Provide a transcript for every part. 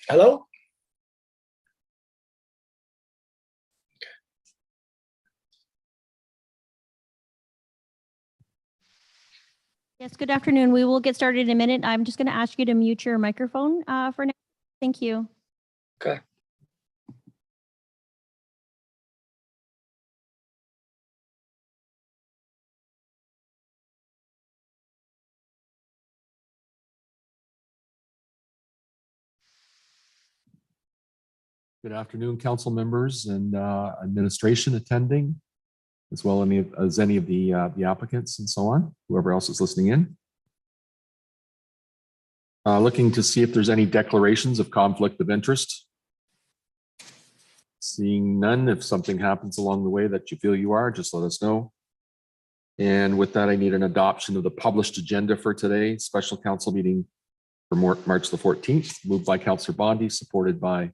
Hello? Yes, good afternoon. We will get started in a minute. I'm just going to ask you to mute your microphone for now. Thank you. Okay. Good afternoon, council members and administration attending, as well as any of the applicants and so on, whoever else is listening in. Looking to see if there's any declarations of conflict of interest. Seeing none. If something happens along the way that you feel you are, just let us know. And with that, I need an adoption of the published agenda for today. Special council meeting for March the 14th, moved by Councillor Bondi, supported by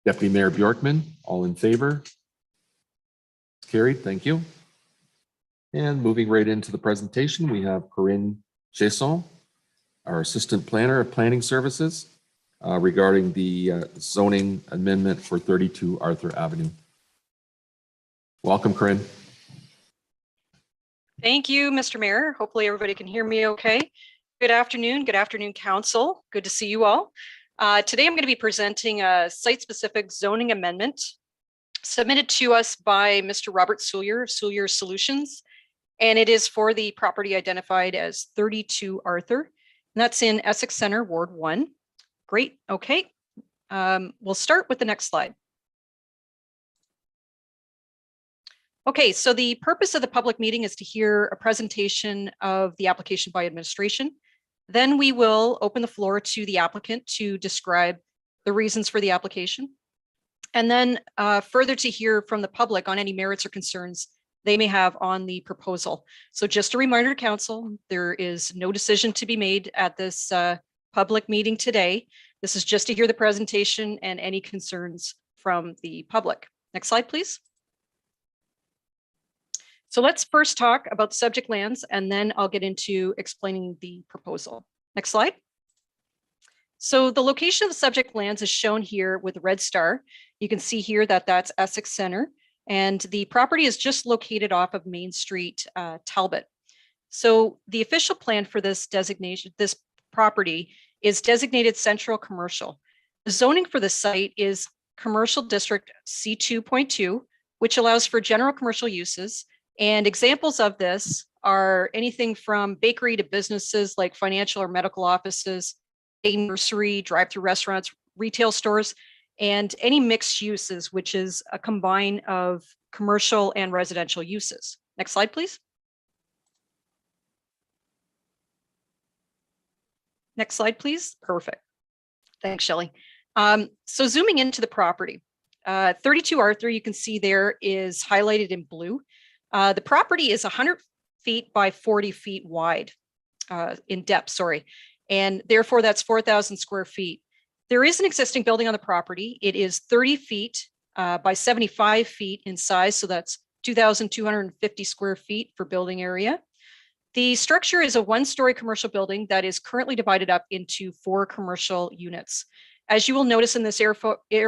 Deputy Mayor Bjorkman. All in favor? Carried. Thank you. And moving right into the presentation, we have Corinne Chesson, our Assistant Planner of Planning Services, regarding the zoning amendment for 32 Arthur Avenue. Welcome, Corinne. Thank you, Mr. Mayor. Hopefully everybody can hear me okay. Good afternoon, council. Good to see you all. Today I'm going to be presenting a site-specific zoning amendment submitted to us by Mr. Robert Sullier of Sullier Solutions, and it is for the property identified as 32 Arthur, and that's in Essex Center, Ward 1. Great, okay. We'll start with the next slide. Okay, so the purpose of the public meeting is to hear a presentation of the application by administration. Then we will open the floor to the applicant to describe the reasons for the application. And then further to hear from the public on any merits or concerns they may have on the proposal. So just a reminder to council, there is no decision to be made at this public meeting today. This is just to hear the presentation and any concerns from the public. Next slide, please. So let's first talk about the subject lands, and then I'll get into explaining the proposal. Next slide. So the location of the subject lands is shown here with a red star. You can see here that that's Essex Center, and the property is just located off of Main Street, Talbot. So the official plan for this designation, this property is designated central commercial. The zoning for the site is Commercial District C2.2, which allows for general commercial uses. And examples of this are anything from bakery to businesses like financial or medical offices, a nursery, drive-through restaurants, retail stores, and any mixed uses, which is a combine of commercial and residential uses. Next slide, please. Next slide, please. Perfect. Thanks, Shelley. So zooming into the property, 32 Arthur, you can see there is highlighted in blue. The property is 100 feet by 40 feet wide in depth, sorry, and therefore that's 4,000 square feet. There is an existing building on the property. It is 30 feet by 75 feet in size, so that's 2,250 square feet for building area. The structure is a one-story commercial building that is currently divided up into 4 commercial units. As you will notice in this air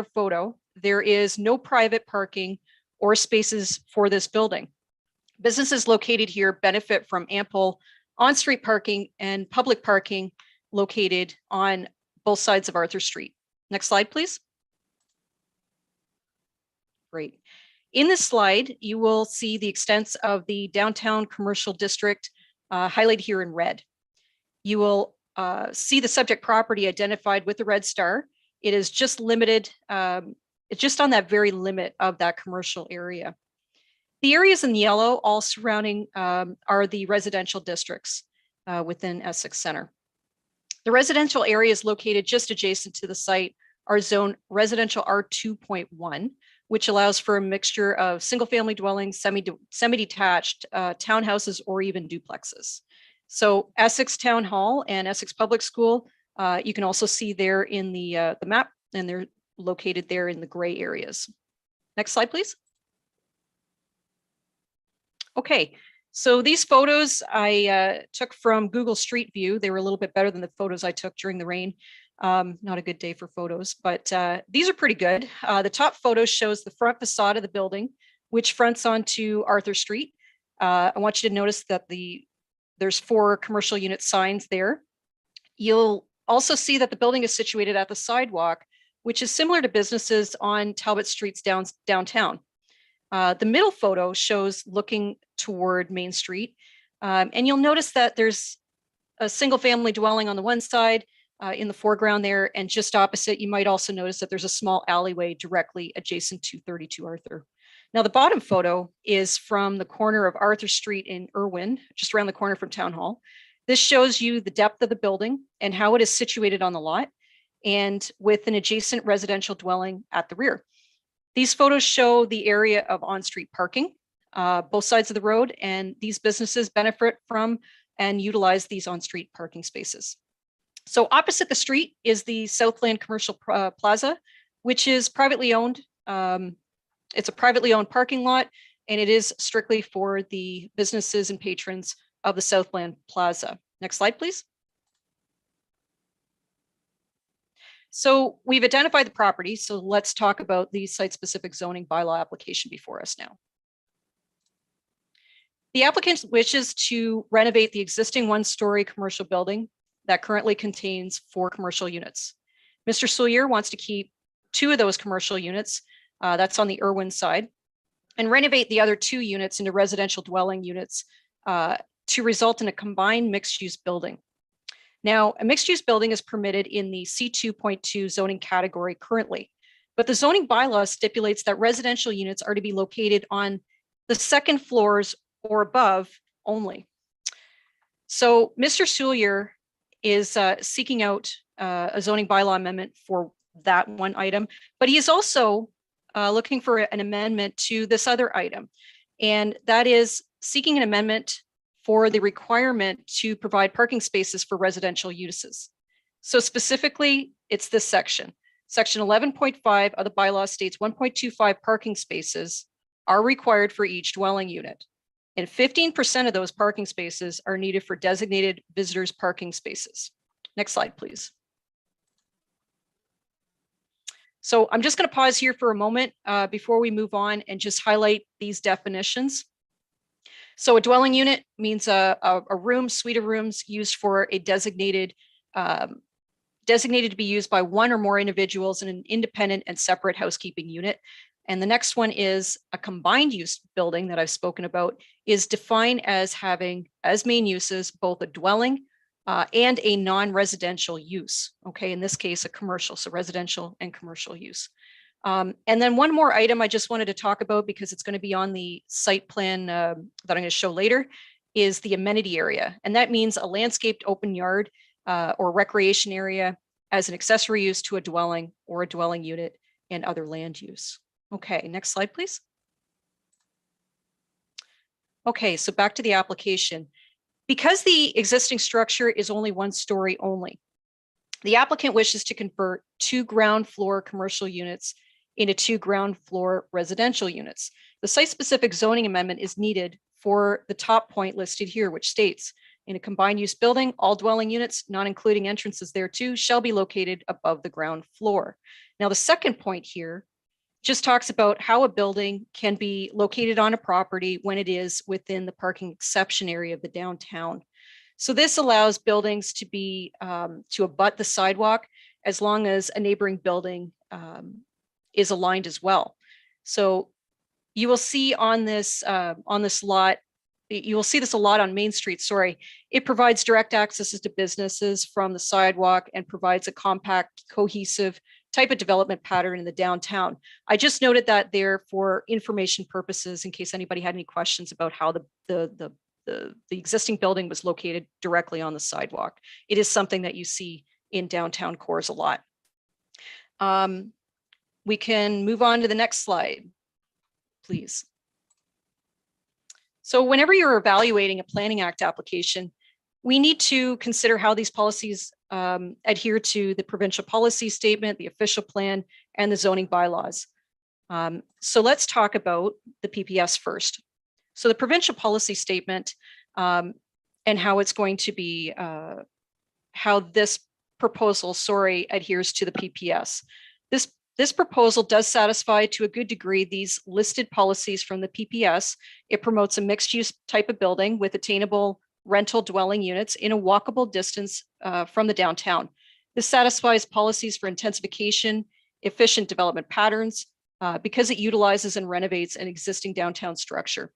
photo, there is no private parking or spaces for this building. Businesses located here benefit from ample on-street parking and public parking located on both sides of Arthur Street. Next slide, please. Great. In this slide, you will see the extents of the downtown commercial district highlighted here in red. You will see the subject property identified with the red star. It is just limited, it's just on that very limit of that commercial area. The areas in yellow, all surrounding, are the residential districts within Essex Center. The residential areas located just adjacent to the site are zone residential R2.1, which allows for a mixture of single-family dwellings, semi-detached townhouses, or even duplexes. So Essex Town Hall and Essex Public School, you can also see there in the map, and they're located there in the gray areas. Next slide, please. Okay, so these photos I took from Google Street View. They were a little bit better than the photos I took during the rain. Not a good day for photos, but these are pretty good. The top photo shows the front facade of the building, which fronts onto Arthur Street. I want you to notice that there's 4 commercial unit signs there. You'll also see that the building is situated at the sidewalk, which is similar to businesses on Talbot Street's downtown. The middle photo shows looking toward Main Street. And you'll notice that there's a single family dwelling on the one side in the foreground there. And just opposite, you might also notice that there's a small alleyway directly adjacent to 32 Arthur. Now, the bottom photo is from the corner of Arthur Street in Irwin, just around the corner from Town Hall. This shows you the depth of the building and how it is situated on the lot, and with an adjacent residential dwelling at the rear. These photos show the area of on-street parking, both sides of the road, and these businesses benefit from and utilize these on-street parking spaces. So opposite the street is the Southland Commercial Plaza, which is privately owned. It's a privately owned parking lot, and it is strictly for the businesses and patrons of the Southland Plaza. Next slide, please. So we've identified the property, so let's talk about the site-specific zoning bylaw application before us now. The applicant wishes to renovate the existing one-story commercial building that currently contains 4 commercial units. Mr. Soulier wants to keep 2 of those commercial units, that's on the Irwin side, and renovate the other 2 units into residential dwelling units to result in a combined mixed-use building. Now, a mixed-use building is permitted in the C2.2 zoning category currently, but the zoning bylaw stipulates that residential units are to be located on the second floors or above only. So Mr. Soulier is seeking out a zoning bylaw amendment for that one item, but he is also looking for an amendment to this other item, and that is seeking an amendment for the requirement to provide parking spaces for residential uses. So specifically, it's this section. Section 11.5 of the bylaw states 1.25 parking spaces are required for each dwelling unit, and 15% of those parking spaces are needed for designated visitors parking spaces. Next slide, please. So I'm just going to pause here for a moment before we move on and just highlight these definitions. So a dwelling unit means a room, suite of rooms used for a designated to be used by one or more individuals in an independent and separate housekeeping unit. And the next one is a combined use building that I've spoken about, is defined as having as main uses both a dwelling and a non-residential use. Okay, in this case, a commercial, so residential and commercial use. And then one more item I just wanted to talk about, because it's going to be on the site plan that I'm going to show later, is the amenity area. And that means a landscaped open yard or recreation area as an accessory use to a dwelling or a dwelling unit and other land use. Okay, next slide, please. Okay, so back to the application. Because the existing structure is only 1 story only, the applicant wishes to convert 2 ground floor commercial units into 2 ground floor residential units. The site-specific zoning amendment is needed for the top point listed here, which states, in a combined use building, all dwelling units, not including entrances thereto, shall be located above the ground floor. Now, the second point here just talks about how a building can be located on a property when it is within the parking exception area of the downtown. So this allows buildings to be to abut the sidewalk as long as a neighboring building is aligned as well. So you will see on this lot, you will see this a lot on Main Street, sorry. It provides direct accesses to businesses from the sidewalk and provides a compact, cohesive type of development pattern in the downtown. I just noted that there for information purposes in case anybody had any questions about how the existing building was located directly on the sidewalk. It is something that you see in downtown cores a lot. We can move on to the next slide, please. So whenever you're evaluating a Planning Act application, we need to consider how these policies adhere to the provincial policy statement, the official plan, and the zoning bylaws. So let's talk about the PPS first. So the provincial policy statement and how it's going to be, how this proposal, adheres to the PPS. This proposal does satisfy to a good degree these listed policies from the PPS. It promotes a mixed use type of building with attainable rental dwelling units in a walkable distance from the downtown. This satisfies policies for intensification, efficient development patterns, because it utilizes and renovates an existing downtown structure.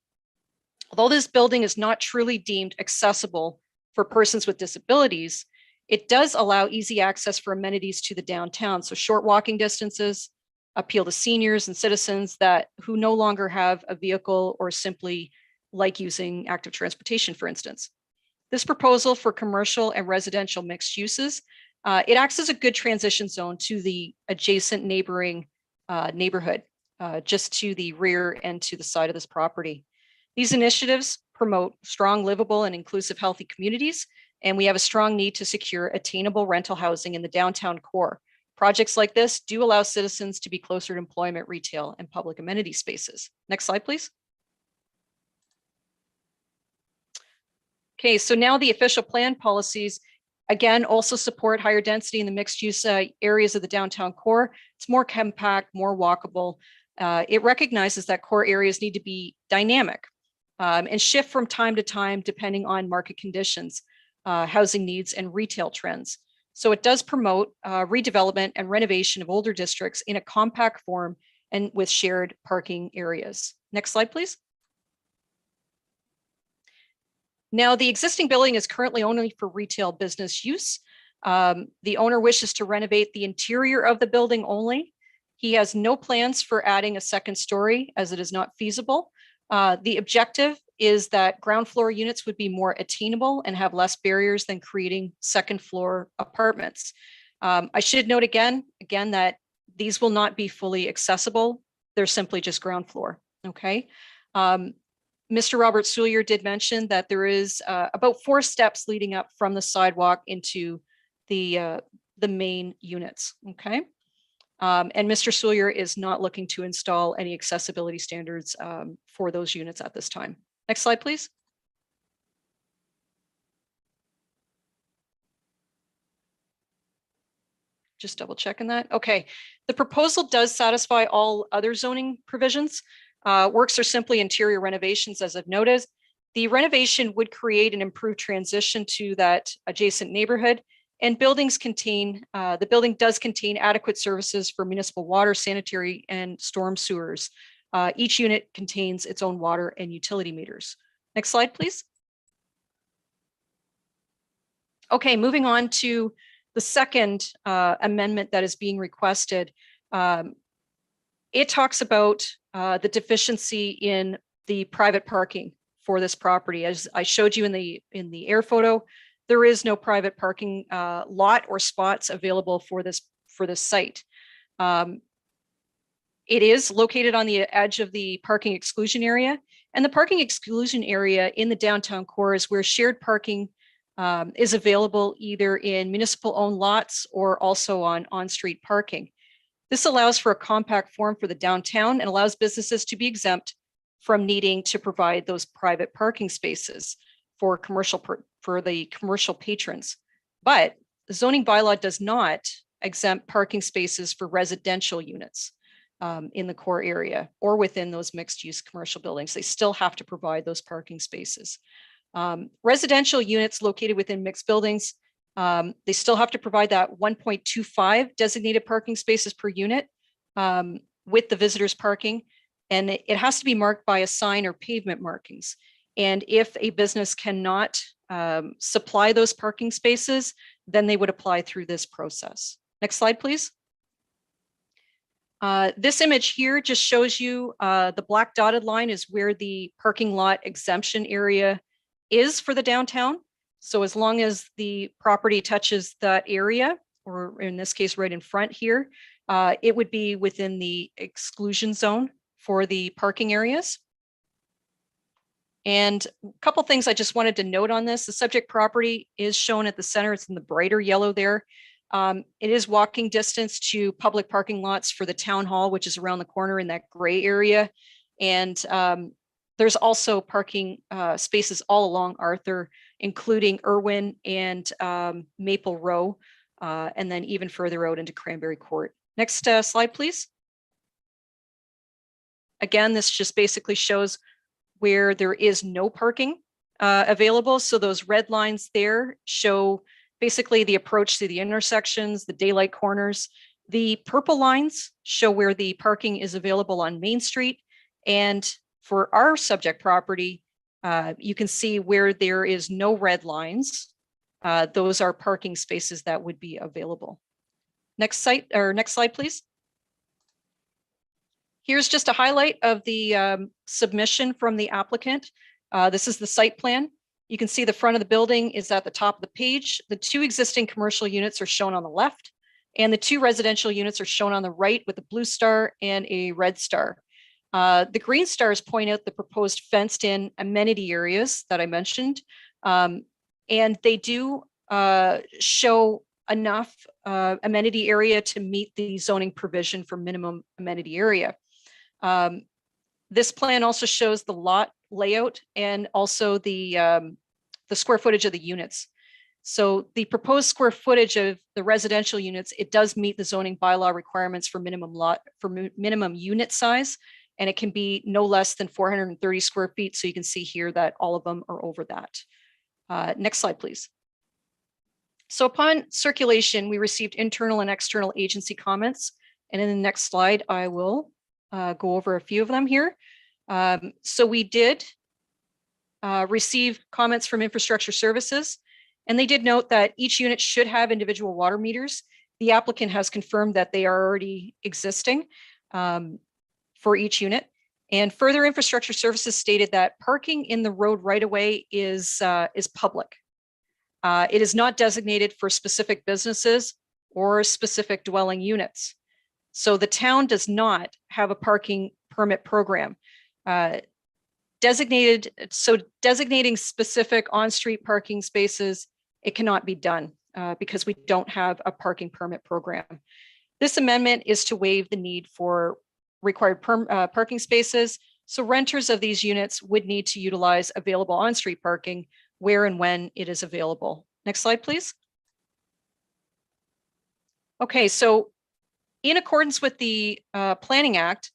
Although this building is not truly deemed accessible for persons with disabilities, it does allow easy access for amenities to the downtown. So short walking distances appeal to seniors and citizens who no longer have a vehicle or simply like using active transportation, for instance. This proposal for commercial and residential mixed uses, it acts as a good transition zone to the adjacent neighboring neighborhood, just to the rear and to the side of this property. These initiatives promote strong, livable, and inclusive, healthy communities, and we have a strong need to secure attainable rental housing in the downtown core. Projects like this do allow citizens to be closer to employment, retail, and public amenity spaces. Next slide, please. Okay, so now the official plan policies, again, also support higher density in the mixed use areas of the downtown core. It's more compact, more walkable. It recognizes that core areas need to be dynamic and shift from time to time depending on market conditions, housing needs, and retail trends. So it does promote redevelopment and renovation of older districts in a compact form and with shared parking areas. Next slide, please. Now, the existing building is currently only for retail business use. The owner wishes to renovate the interior of the building only. He has no plans for adding a second story as it is not feasible. The objective is that ground floor units would be more attainable and have less barriers than creating second floor apartments. I should note again that these will not be fully accessible. They're simply just ground floor, okay? Mr. Robert Soulier did mention that there is about 4 steps leading up from the sidewalk into the main units, okay? And Mr. Soulier is not looking to install any accessibility standards for those units at this time. Next slide, please. Just double checking that. Okay, the proposal does satisfy all other zoning provisions. Works are simply interior renovations, as I've noted. The renovation would create an improved transition to that adjacent neighborhood, and the building does contain adequate services for municipal water, sanitary, and storm sewers. Each unit contains its own water and utility meters. Next slide, please. Okay, moving on to the second amendment that is being requested. It talks about the deficiency in the private parking for this property. As I showed you in the air photo, there is no private parking lot or spots available for this site. It is located on the edge of the parking exclusion area, and the parking exclusion area in the downtown core is where shared parking is available either in municipal owned lots or also on-street parking. This allows for a compact form for the downtown and allows businesses to be exempt from needing to provide those private parking spaces for the commercial patrons. But the zoning bylaw does not exempt parking spaces for residential units in the core area or within those mixed use commercial buildings. They still have to provide those parking spaces. Residential units located within mixed buildings, they still have to provide that 1.25 designated parking spaces per unit with the visitors parking. And it has to be marked by a sign or pavement markings. And if a business cannot supply those parking spaces, then they would apply through this process. Next slide, please. This image here just shows you the black dotted line is where the parking lot exemption area is for the downtown. So as long as the property touches that area, or in this case, right in front here, it would be within the exclusion zone for the parking areas. And a couple things I just wanted to note on this. The subject property is shown at the center. It's in the brighter yellow there. It is walking distance to public parking lots for the town hall, which is around the corner in that gray area. And there's also parking spaces all along Arthur, including Irwin and Maple Row, and then even further out into Cranberry Court. Next slide, please. Again, this just basically shows where there is no parking available. So those red lines there show basically the approach to the intersections, the daylight corners. The purple lines show where the parking is available on Main Street. And for our subject property, you can see where there is no red lines. Those are parking spaces that would be available. Next slide, please. Here's just a highlight of the submission from the applicant. This is the site plan. You can see the front of the building is at the top of the page. The 2 existing commercial units are shown on the left, and the 2 residential units are shown on the right with a blue star and a red star. The green stars point out the proposed fenced-in amenity areas that I mentioned, and they do show enough amenity area to meet the zoning provision for minimum amenity area. This plan also shows the lot layout and also the square footage of the units. So the proposed square footage of the residential units, it does meet the zoning bylaw requirements for minimum unit size, and it can be no less than 430 square feet. So you can see here that all of them are over that. Next slide, please. So upon circulation, we received internal and external agency comments. And in the next slide, I will go over a few of them here. So we did receive comments from infrastructure services, and they did note that each unit should have individual water meters. The applicant has confirmed that they are already existing for each unit. And further, infrastructure services stated that parking in the road right away is public. It is not designated for specific businesses or specific dwelling units. So the town does not have a parking permit program. Designating specific on-street parking spaces, it cannot be done because we don't have a parking permit program. This amendment is to waive the need for required parking spaces. So renters of these units would need to utilize available on-street parking where and when it is available. Next slide, please. Okay, so in accordance with the Planning Act,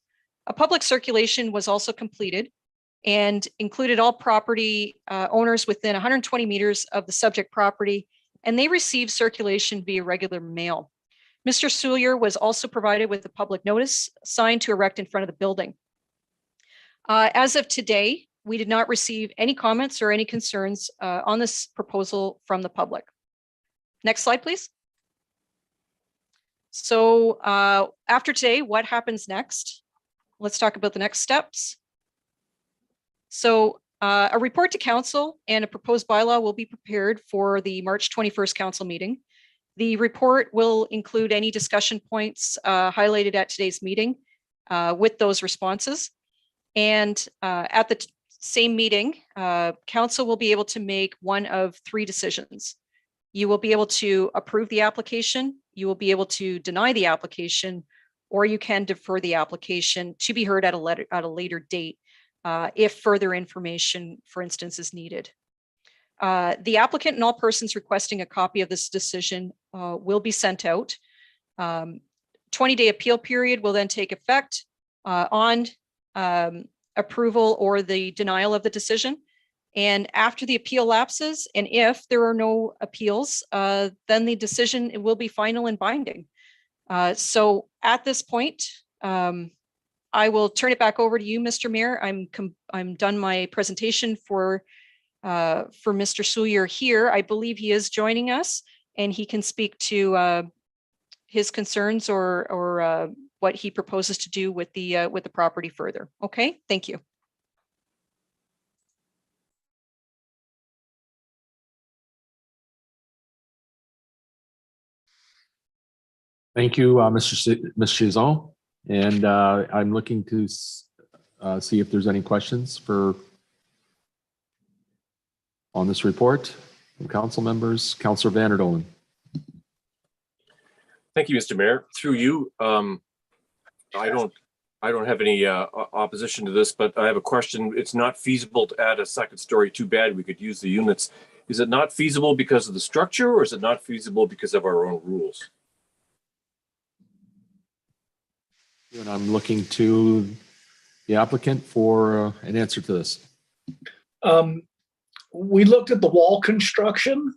a public circulation was also completed and included all property owners within 120 meters of the subject property, and they received circulation via regular mail. Mr. Soulier was also provided with a public notice sign to erect in front of the building. As of today, we did not receive any comments or any concerns on this proposal from the public. Next slide, please. So after today, what happens next? Let's talk about the next steps. So a report to council and a proposed bylaw will be prepared for the March 21st council meeting. The report will include any discussion points highlighted at today's meeting with those responses. And at the same meeting, council will be able to make one of 3 decisions. You will be able to approve the application, you will be able to deny the application, or you can defer the application to be heard at a later date if further information, for instance, is needed. The applicant and all persons requesting a copy of this decision will be sent out. 20-day appeal period will then take effect on approval or the denial of the decision. And after the appeal lapses, and if there are no appeals, then the decision will be final and binding. So at this point, I will turn it back over to you, Mr. Mayor. I'm done my presentation for Mr. Soulier here. I believe he is joining us, and he can speak to his concerns or what he proposes to do with the property further. Okay, thank you. Thank you, Ms. Chazon. And I'm looking to see if there's any questions on this report from council members. Councillor Vanderdolen. Thank you, Mr. Mayor. Through you, I don't have any opposition to this, but I have a question. It's not feasible to add a second story. Too bad. We could use the units. Is it not feasible because of the structure, or is it not feasible because of our own rules? And I'm looking to the applicant for an answer to this. We looked at the wall construction.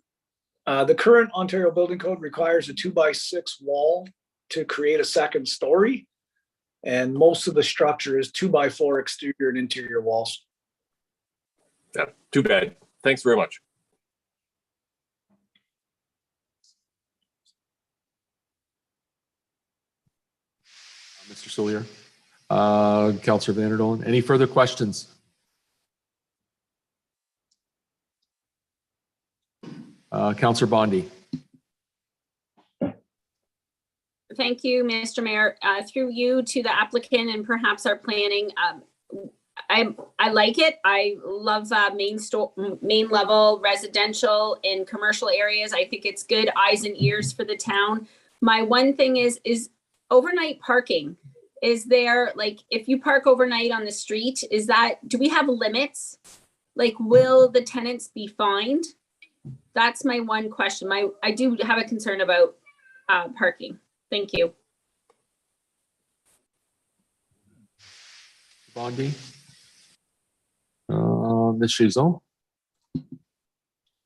The current Ontario Building Code requires a 2x6 wall to create a second story. And most of the structure is 2x4 exterior and interior walls. Yeah, too bad. Thanks very much. Mr. Soulier, Councillor Vanderdolen, any further questions? Councillor Bondi. Thank you, Mr. Mayor. Through you to the applicant and perhaps our planning. I like it. I love main level residential in commercial areas. I think it's good eyes and ears for the town. My one thing is overnight parking. Is there, like, if you park overnight on the street, do we have limits? Like, will the tenants be fined? That's my one question. I do have a concern about parking. Thank you. Bondi. Ms. Chazot.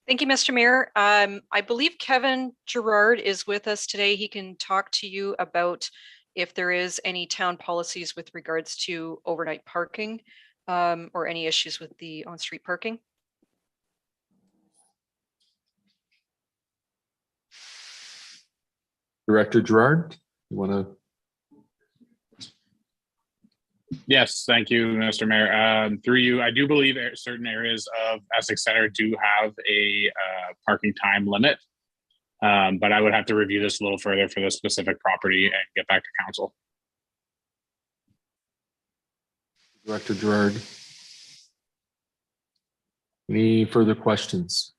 Thank you, Mr. Mayor. I believe Kevin Gerard is with us today. He can talk to you about if there is any town policies with regards to overnight parking or any issues with the on-street parking. Director Gerard, you want to? Yes, thank you, Mr. Mayor. Through you, I do believe certain areas of Essex Center do have a parking time limit, but I would have to review this a little further for this specific property and get back to council. Director Gerard. Any further questions?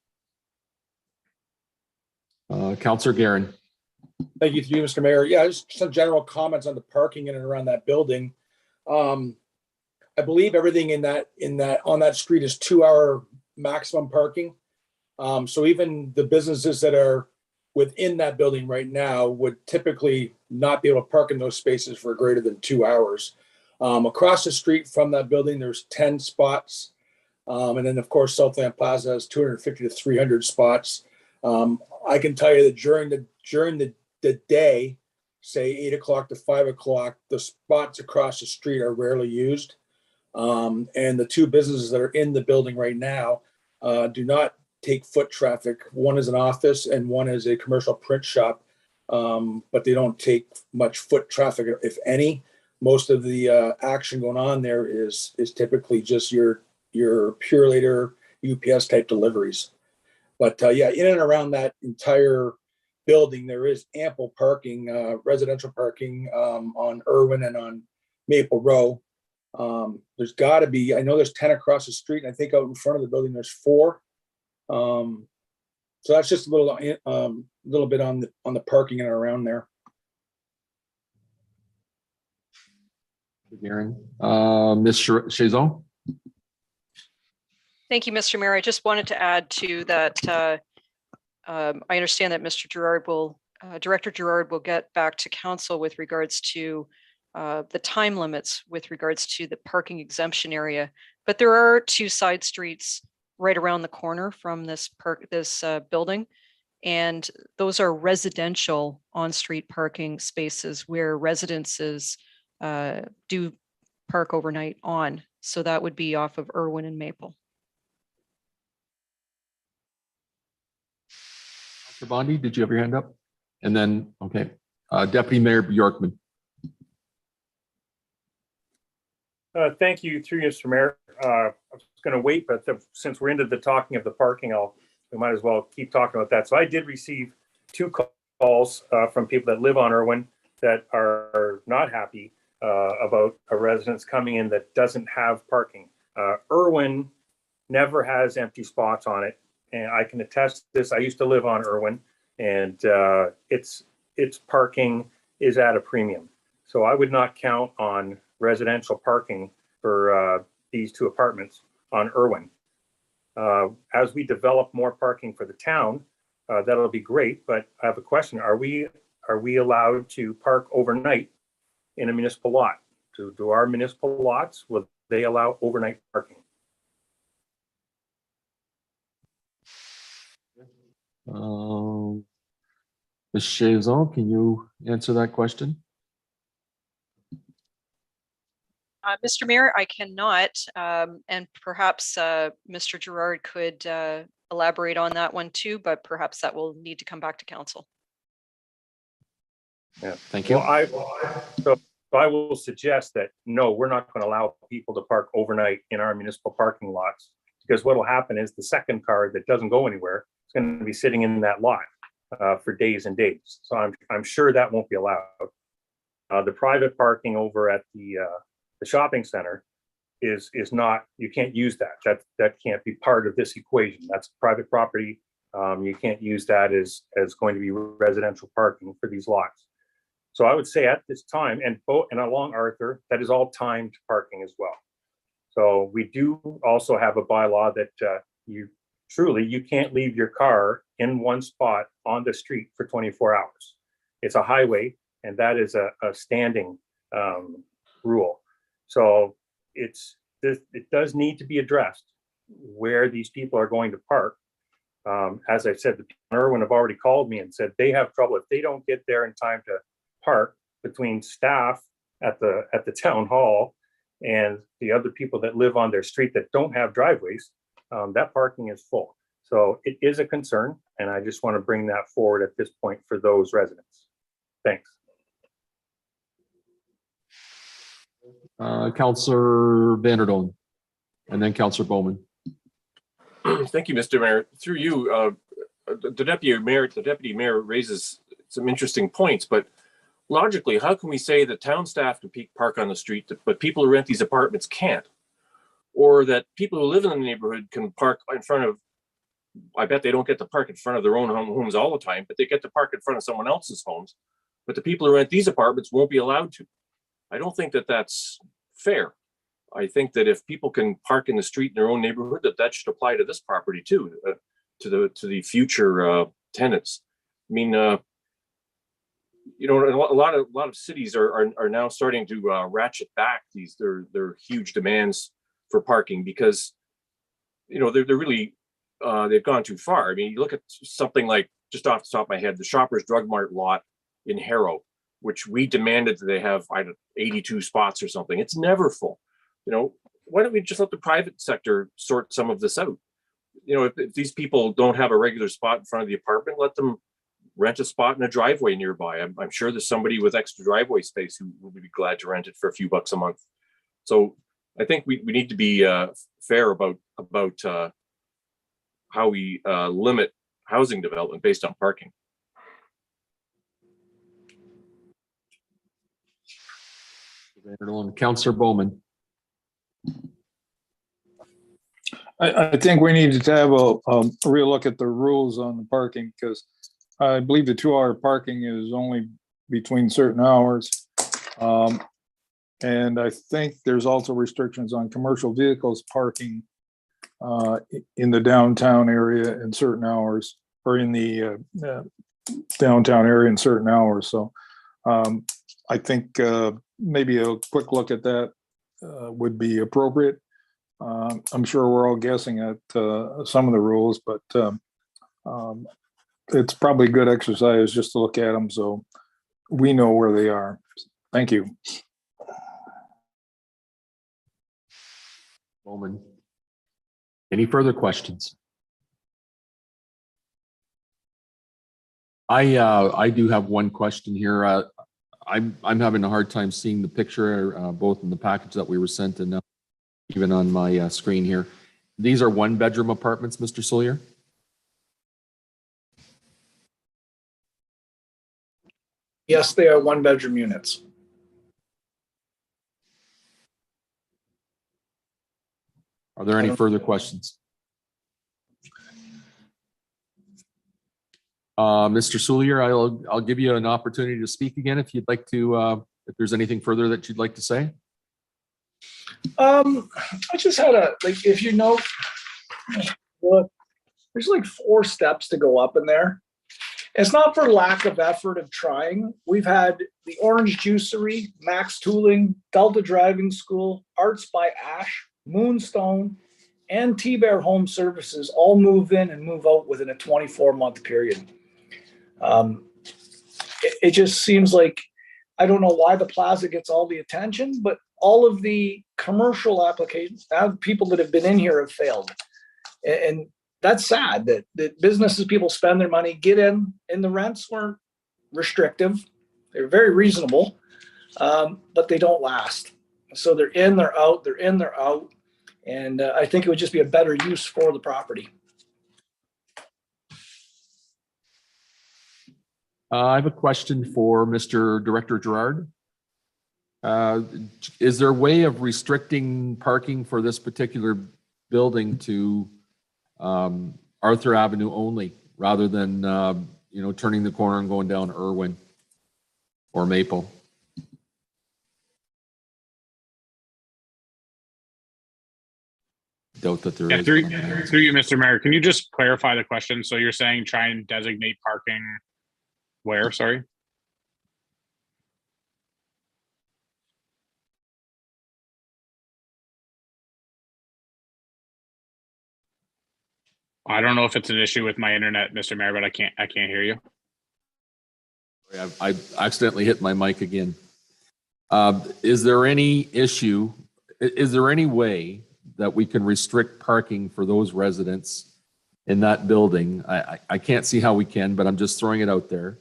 Councillor Guerin. Thank you, through you, Mr. Mayor. Yeah, just some general comments on the parking in and around that building. I believe everything on that street is 2-hour maximum parking. So even the businesses that are within that building right now would typically not be able to park in those spaces for greater than 2 hours. Across the street from that building, there's 10 spots. And then of course, Southland Plaza has 250 to 300 spots. I can tell you that during the day, say 8 o'clock to 5 o'clock, the spots across the street are rarely used. And the two businesses that are in the building right now do not take foot traffic. One is an office and one is a commercial print shop, but they don't take much foot traffic, if any. Most of the action going on there is typically just your Purelator UPS type deliveries. But yeah, in and around that entire building, there is ample parking, residential parking on Irwin and on Maple Row. There's got to be, I know there's 10 across the street, and I think out in front of the building there's 4. So that's just a little bit on the parking in and around there. Guerin. Ms. Chazot. Thank you, Mr. Mayor. I just wanted to add to that. I understand that Director Gerard will get back to council with regards to the time limits with regards to the parking exemption area. But there are 2 side streets right around the corner from this building. And those are residential on-street parking spaces where residences do park overnight on. So that would be off of Irwin and Maple. Councillor Bondi, did you have your hand up? And then, okay, Deputy Mayor Bjorkman. Thank you, through you, Mr. Mayor. I was going to wait, but since we're into the talking of the parking, we might as well keep talking about that. So I did receive 2 calls from people that live on Irwin that are not happy about a residence coming in that doesn't have parking. Irwin never has empty spots on it, and I can attest to this. I used to live on Irwin, and its parking is at a premium. So I would not count on residential parking for these 2 apartments on Irwin. As we develop more parking for the town, that'll be great, but I have a question. Are we allowed to park overnight in a municipal lot? Do our municipal lots, will they allow overnight parking? Ms. Chazon, can you answer that question? Mr. Mayor, I cannot, and perhaps Mr. Gerard could elaborate on that one too, but perhaps that will need to come back to council. Yeah, Thank you. Well, I will suggest that, no, we're not going to allow people to park overnight in our municipal parking lots, because what will happen is the second car that doesn't go anywhere is going to be sitting in that lot for days and days. So I'm sure that won't be allowed. The private parking over at the shopping center is not, you can't use that. That can't be part of this equation. That's private property. You can't use that as going to be residential parking for these lots. So I would say at this time, and along Arthur, that is all timed parking as well. So we do also have a bylaw that you can't leave your car in one spot on the street for 24 hours. It's a highway, and that is a standing rule. So it does need to be addressed where these people are going to park. As I said, the people in Irwin have already called me and said they have trouble if they don't get there in time to park between staff at the town hall and the other people that live on their street that don't have driveways. That parking is full. So it is a concern, and I just want to bring that forward at this point for those residents. Thanks. Councillor Vanderdoen, and then Councillor Bowman. Thank you, Mr. Mayor. Through you, the deputy mayor raises some interesting points, but logically, how can we say that town staff can park on the street, but people who rent these apartments can't? Or that people who live in the neighborhood can park in front of, I bet they don't get to park in front of their own homes all the time, but they get to park in front of someone else's homes. But the people who rent these apartments won't be allowed to. I don't think that that's fair. I think that if people can park in the street in their own neighborhood, that should apply to this property too, to the future tenants. I mean, you know, a lot of cities are now starting to ratchet back their huge demands for parking because, you know, they're really they've gone too far. I mean, you look at something like, just off the top of my head, the Shoppers Drug Mart lot in Harrow, which we demanded that they have 82 spots or something. It's never full. You know, why don't we just let the private sector sort some of this out? You know, if these people don't have a regular spot in front of the apartment, let them rent a spot in a driveway nearby. I'm sure there's somebody with extra driveway space who would be glad to rent it for a few bucks a month. So I think we need to be fair about how we limit housing development based on parking. Councillor Bowman. I think we need to have a real look at the rules on the parking, because I believe the 2-hour parking is only between certain hours. And I think there's also restrictions on commercial vehicles parking in the downtown area in certain hours, or in the downtown area in certain hours. So I think maybe a quick look at that would be appropriate. I'm sure we're all guessing at some of the rules, but it's probably good exercise just to look at them so we know where they are. Thank you. Bowman. Any further questions? I do have one question here. I'm having a hard time seeing the picture, both in the package that we were sent and even on my screen here. These are 1-bedroom apartments, Mr. Sullier? Yes, they are 1-bedroom units. Are there any further questions? Mr. Sullier, I'll give you an opportunity to speak again if you'd like to, if there's anything further that you'd like to say. I just had if you know, There's like 4 steps to go up in there. It's not for lack of effort of trying. We've had the Orange Juicery, Max Tooling, Delta Driving School, Arts by Ash, Moonstone, and T-Bear Home Services all move in and move out within a 24-month period. It just seems like, I don't know why the plaza gets all the attention, but all of the commercial applications, people that have been in here have failed. And that's sad that businesses, people spend their money, get in, and the rents weren't restrictive. They're very reasonable, but they don't last. So they're in, they're out, they're in, they're out. And I think it would just be a better use for the property. I have a question for Mr. Director Gerard. Is there a way of restricting parking for this particular building to Arthur Avenue only, rather than turning the corner and going down Irwin or Maple? Doubt that there is. Through you, Mr. Mayor, can you just clarify the question? So you're saying try and designate parking where? Sorry. I don't know if it's an issue with my internet, Mr. Mayor, but I can't hear you. I accidentally hit my mic again. Is there any issue? Is there any way that we can restrict parking for those residents in that building? I can't see how we can, but I'm just throwing it out there,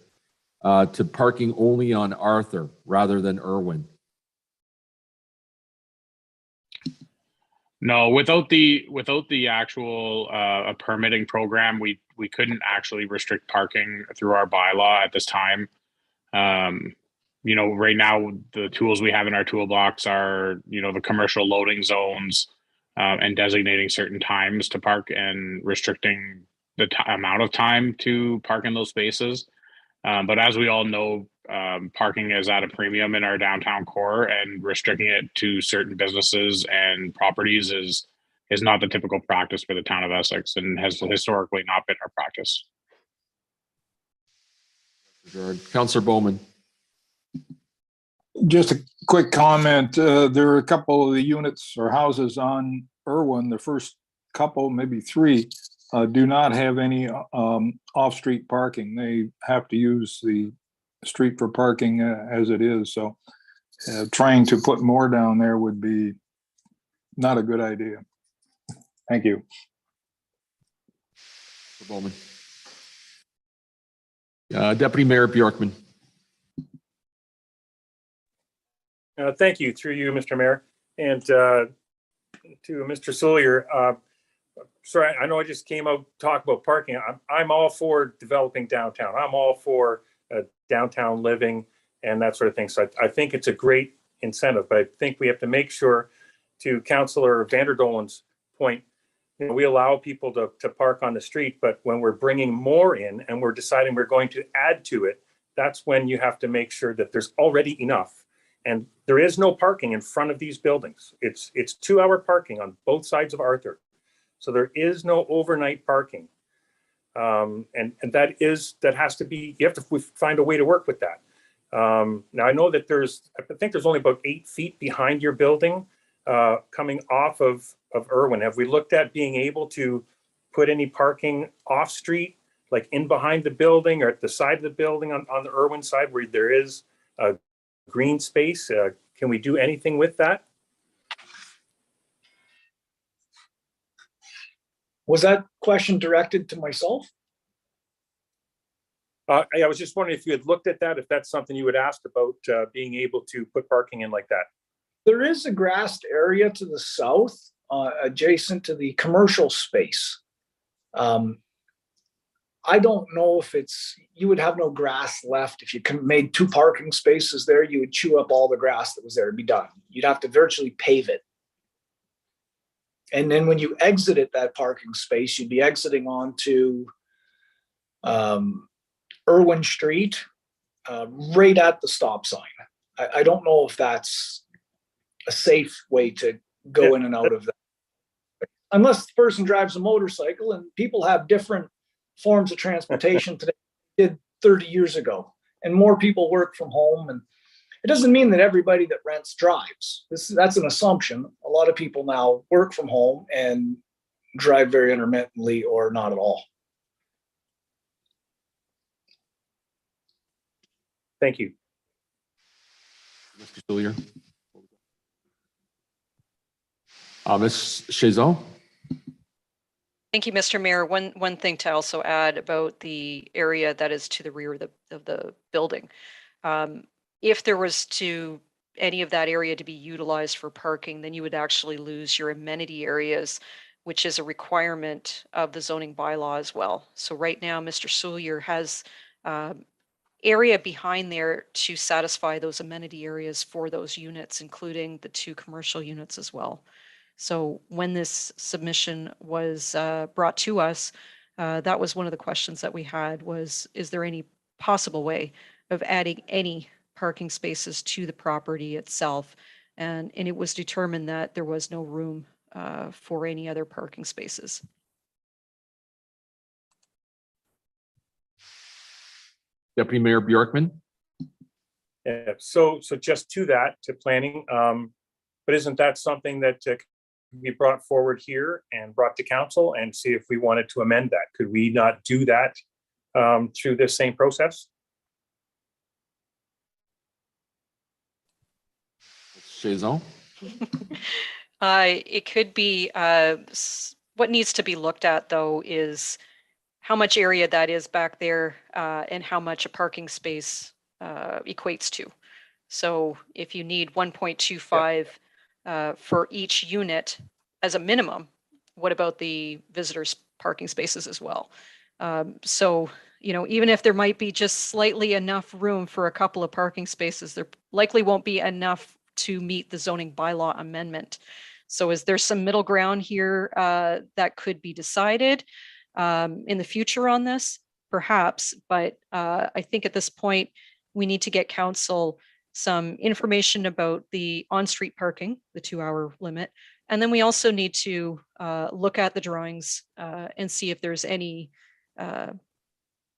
to parking only on Arthur rather than Irwin. No, without the actual permitting program, we couldn't actually restrict parking through our bylaw at this time. Right now the tools we have in our toolbox are, the commercial loading zones, and designating certain times to park and restricting the amount of time to park in those spaces. But as we all know, parking is at a premium in our downtown core, and restricting it to certain businesses and properties is not the typical practice for the town of Essex, and has historically not been our practice. Councillor Bowman. Just a quick comment. There are a couple of the units or houses on Irwin, the first couple, maybe 3, do not have any off-street parking. They have to use the street for parking as it is. So trying to put more down there would be not a good idea. Thank you. Bowman. Deputy Mayor Bjorkman. Thank you, through you, Mr. Mayor, and to Mr. Sullier. Sorry, I know I just came out to talk about parking. I'm all for developing downtown. I'm all for downtown living and that sort of thing. So I think it's a great incentive, but I think we have to make sure, to Councillor Vanderdolen's point, we allow people to park on the street, but when we're bringing more in and we're deciding we're going to add to it, that's when you have to make sure that there's already enough. And there is no parking in front of these buildings. It's 2-hour parking on both sides of Arthur. So there is no overnight parking. And that has to be, you have to find a way to work with that. Now I know that I think there's only about 8 feet behind your building coming off of Irwin. Have we looked at being able to put any parking off street, like in behind the building or at the side of the building on the Irwin side where there is a green space? Can we do anything with that? Was that question directed to myself? I was just wondering if you had looked at that, if that's something you had asked about, being able to put parking in like that. There is a grassed area to the south, adjacent to the commercial space. I don't know if you would have no grass left. If you made 2 parking spaces there, you would chew up all the grass that was there and be done. You'd have to virtually pave it. And then when you exited that parking space, you'd be exiting onto Irwin Street, right at the stop sign. I don't know if that's a safe way to go in and out of that. unless the person drives a motorcycle, and people have different forms of transportation today than did 30 years ago, and more people work from home. And it doesn't mean that everybody that rents drives. That's an assumption. A lot of people now work from home and drive very intermittently or not at all. Thank you. Mr. Soulier. Ms. Chazot? Thank you, Mr. Mayor. One thing to also add about the area that is to the rear of the building. If there was any of that area to be utilized for parking, then you would actually lose your amenity areas, which is a requirement of the zoning bylaw as well. So right now, Mr. Soulier has area behind there to satisfy those amenity areas for those units, including the 2 commercial units as well. So when this submission was brought to us, that was one of the questions that we had was, is there any possible way of adding any parking spaces to the property itself? And it was determined that there was no room for any other parking spaces. Deputy Mayor Bjorkman? Yeah, so just to planning, but isn't that something that can be brought forward here and brought to council and see if we wanted to amend that? Could we not do that through this same process? Chazot? It could be, what needs to be looked at though is how much area that is back there and how much a parking space equates to. So if you need 1.25 for each unit as a minimum, what about the visitors parking spaces as well? So, even if there might be just slightly enough room for a couple of parking spaces, there likely won't be enough to meet the zoning bylaw amendment. So is there some middle ground here that could be decided in the future on this? Perhaps, but I think at this point, we need to get council some information about the on-street parking, the 2-hour limit. And then we also need to look at the drawings and see if there's any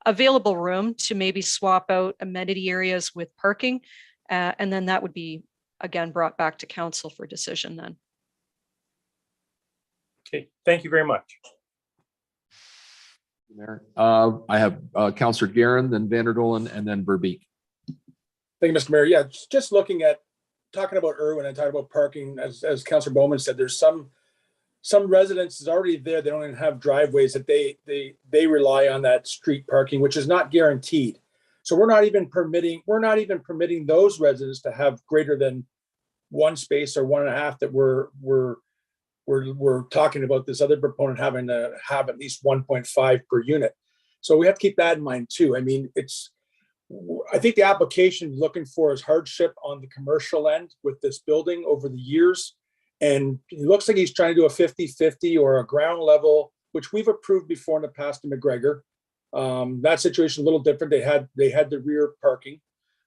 available room to maybe swap out amenity areas with parking. And then that would be, again, brought back to council for decision then. Okay, thank you very much. I have Councillor Guerin, then Vanderdolen, and then Verbeek. Thank you, Mr. Mayor. Yeah, just looking at, talking about Irwin and talking about parking, as Councillor Bowman said, there's some residences already there. They don't even have driveways that they rely on that street parking, which is not guaranteed. So we're not even permitting those residents to have greater than 1 space or 1.5 that we're talking about this other proponent having to have at least 1.5 per unit. So we have to keep that in mind too. I mean, I think the application looking for is hardship on the commercial end with this building over the years. And it looks like he's trying to do a 50-50 or a ground level, which we've approved before in the past in McGregor. That situation a little different. They had the rear parking.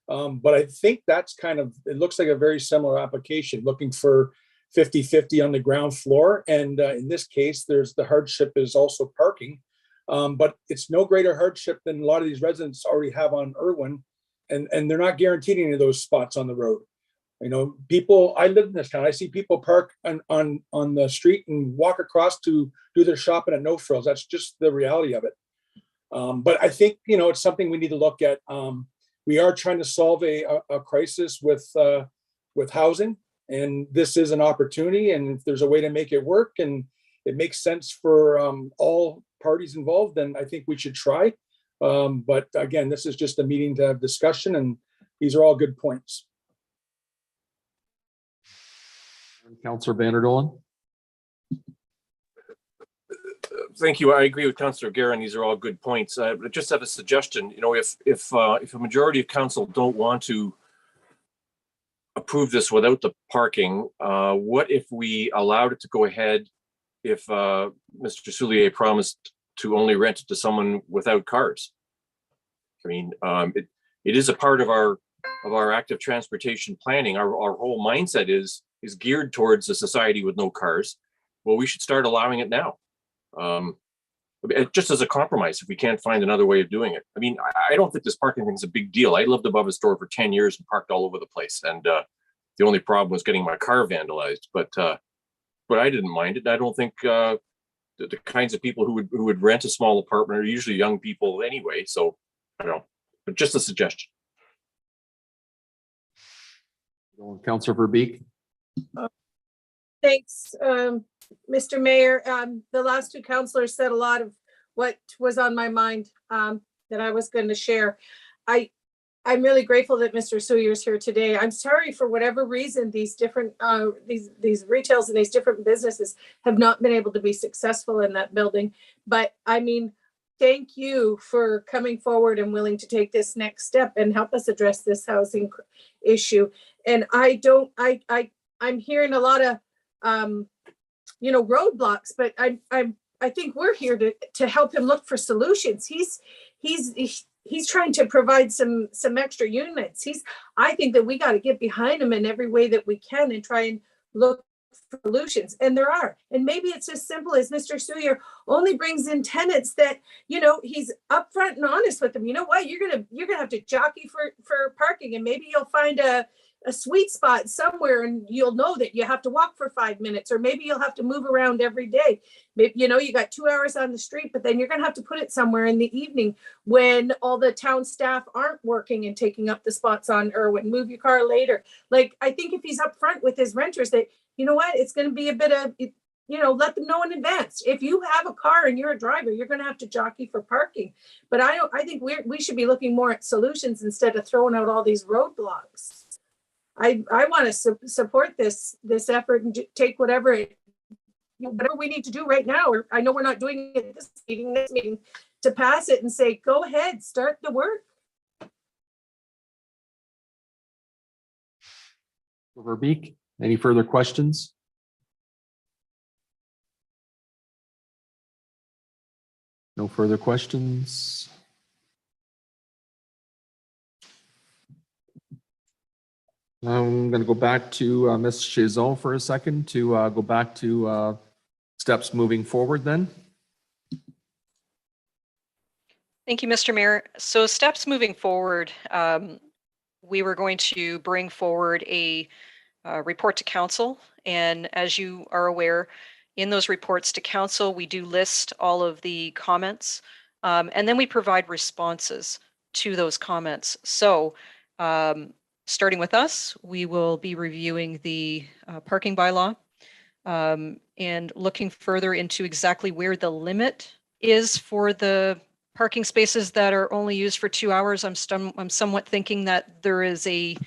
But I think that's it looks like a very similar application looking for 50-50 on the ground floor. And in this case, the hardship is also parking. But it's no greater hardship than a lot of these residents already have on Irwin. And they're not guaranteed any of those spots on the road. I live in this town. I see people park on the street and walk across to do their shopping at no frills. That's just the reality of it. But I think, it's something we need to look at. We are trying to solve a crisis with housing, and this is an opportunity. And if there's a way to make it work and it makes sense for all parties involved, then I think we should try. But again, this is just a meeting to have discussion, and these are all good points. Councillor Vanderdolen. Thank you. I agree with Councillor Guerin. These are all good points. I just have a suggestion. If a majority of council don't want to approve this without the parking, what if we allowed it to go ahead if Mr. Soulier promised to only rent it to someone without cars? I mean, it is a part of our active transportation planning. Our whole mindset is geared towards a society with no cars. well, we should start allowing it now. Just as a compromise, if we can't find another way of doing it. I mean, I don't think this parking thing is a big deal. I lived above a store for 10 years and parked all over the place. And the only problem was getting my car vandalized, but I didn't mind it. I don't think the kinds of people who would rent a small apartment are usually young people anyway. So I don't know, but just a suggestion. Councilor Verbeek. Thanks, Mr. Mayor. The last two councilors said a lot of what was on my mind that I was going to share. I'm really grateful that Mr. Suyar is here today. I'm sorry for whatever reason these different these retails and these different businesses have not been able to be successful in that building. But I mean, thank you for coming forward and willing to take this next step and help us address this housing issue. And I'm hearing a lot of roadblocks, but I think we're here to help him look for solutions. He's trying to provide some extra units. I think that we got to get behind him in every way that we can and try and look for solutions. And there are. And maybe it's as simple as Mr. Suyar only brings in tenants that, he's upfront and honest with them. You know what? You're gonna have to jockey for parking, and maybe you'll find a sweet spot somewhere, and you'll know that you have to walk for 5 minutes, or maybe you'll have to move around every day. Maybe, you got 2 hours on the street, but then you're going to have to put it somewhere in the evening when all the town staff aren't working and taking up the spots on Irwin. Move your car later. Like, I think if he's upfront with his renters that, you know what, it's going to be a bit of, let them know in advance. If you have a car and you're a driver, you're going to have to jockey for parking. But I think we should be looking more at solutions instead of throwing out all these roadblocks. I want to support this effort and take whatever we need to do right now. Or I know we're not doing it this meeting, to pass it and say, go ahead, start the work. Verbeek, any further questions? No further questions. I'm going to go back to Ms. Chazon for a second to go back to steps moving forward then. Thank you, Mr. Mayor. So steps moving forward, we were going to bring forward a report to council. And as you are aware, in those reports to council, we do list all of the comments, and then we provide responses to those comments. So starting with us, we will be reviewing the parking bylaw and looking further into exactly where the limit is for the parking spaces that are only used for 2 hours. I'm somewhat thinking that there is a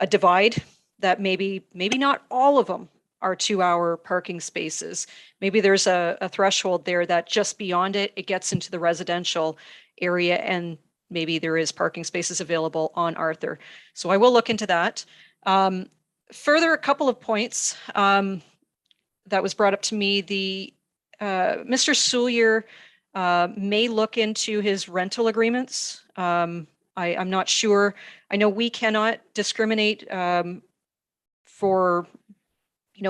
divide, that maybe not all of them are 2-hour parking spaces. Maybe there's a threshold there that just beyond it, it gets into the residential area, and maybe there is parking spaces available on Arthur. So I will look into that. Further, a couple of points that was brought up to me. Mr. Suyar may look into his rental agreements. I'm not sure. I know we cannot discriminate for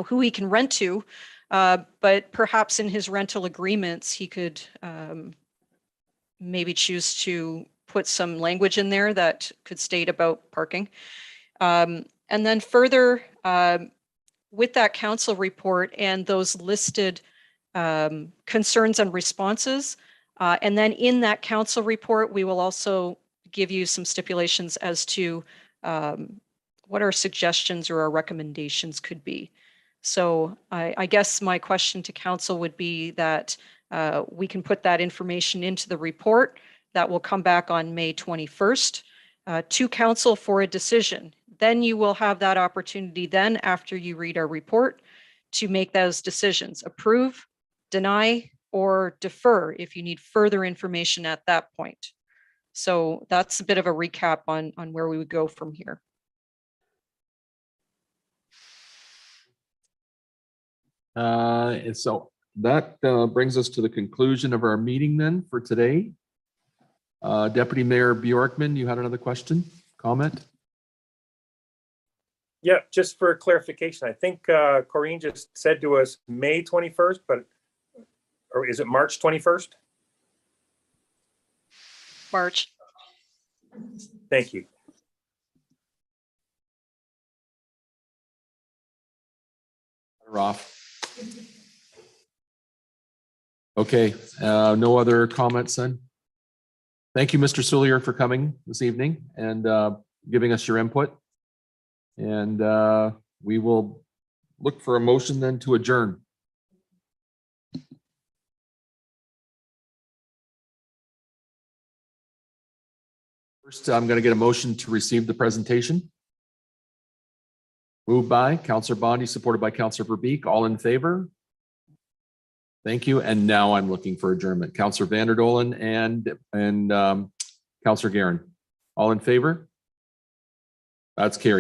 who he can rent to, but perhaps in his rental agreements he could maybe choose to put some language in there that could state about parking. And then further, with that council report and those listed concerns and responses, and then in that council report, we will also give you some stipulations as to what our suggestions or our recommendations could be. So I guess my question to council would be that we can put that information into the report that will come back on May 21st to council for a decision. Then you will have that opportunity then, after you read our report, to make those decisions: approve, deny, or defer if you need further information at that point. So that's a bit of a recap on where we would go from here. So that brings us to the conclusion of our meeting then for today. Deputy Mayor Bjorkman, you had another question, comment? Yeah, just for clarification, I think Corrine just said to us May 21st, or is it March 21st? March. Thank you. We're off. Okay, no other comments then? Thank you, Mr. Sullier, for coming this evening and giving us your input. And we will look for a motion then to adjourn. First, I'm going to get a motion to receive the presentation. Moved by Councillor Bondi, supported by Councillor Verbeek. All in favor? Thank you. And now I'm looking for adjournment. Councillor Vanderdolen and Councillor Guerin. All in favor? That's carried.